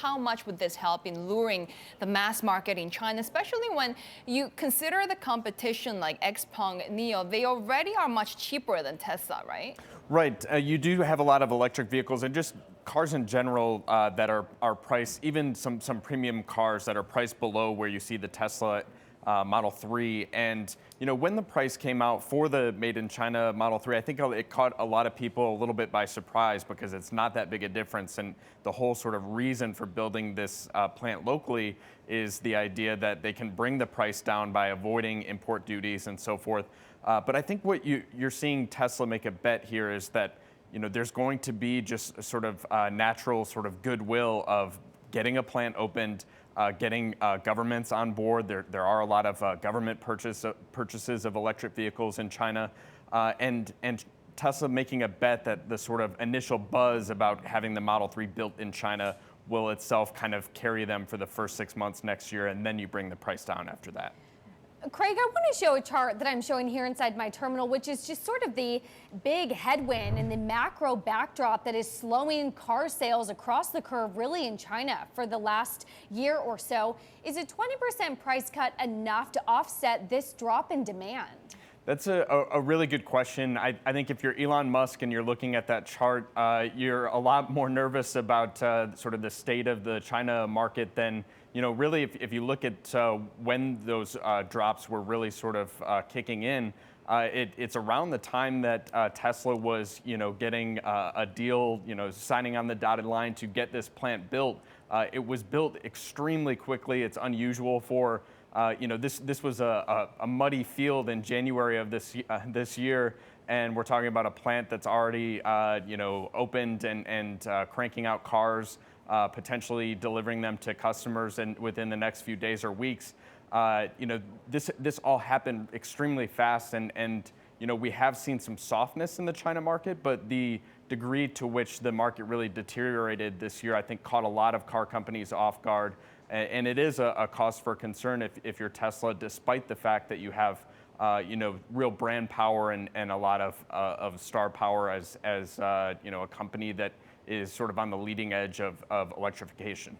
How much would this help in luring the mass market in China, especially when you consider the competition like Xpeng, NIO, they already are much cheaper than Tesla, right? Right. You do have a lot of electric vehicles and just cars in general that are priced, even some premium cars that are priced below where you see the Tesla Model 3. And, when the price came out for the made in China Model 3, I think it caught a lot of people a little bit by surprise because it's not that big a difference. And the whole sort of reason for building this plant locally is the idea that they can bring the price down by avoiding import duties and so forth. But I think what you're seeing Tesla make a bet here is that there's going to be just a sort of natural sort of goodwill of getting a plant opened, getting governments on board. There are a lot of government purchases of electric vehicles in China, and Tesla making a bet that the sort of initial buzz about having the Model 3 built in China will itself kind of carry them for the first 6 months next year, and then you bring the price down after that. Craig, I want to show a chart that I'm showing here inside my terminal, which is just sort of the big headwind and the macro backdrop that is slowing car sales across the curve, really in China for the last year or so. Is a 20% price cut enough to offset this drop in demand? That's a really good question. I think if you're Elon Musk and you're looking at that chart, you're a lot more nervous about sort of the state of the China market than, really if you look at when those drops were really sort of kicking in. It's around the time that Tesla was, getting a deal, signing on the dotted line to get this plant built. It was built extremely quickly. It's unusual for this was a muddy field in January of this year, and we're talking about a plant that's already opened and cranking out cars, potentially delivering them to customers and within the next few days or weeks. This all happened extremely fast, and we have seen some softness in the China market, but the degree to which the market really deteriorated this year, I think, caught a lot of car companies off guard. And it is a cause for concern if you're Tesla, despite the fact that you have real brand power and a lot of star power as a company that is sort of on the leading edge of electrification.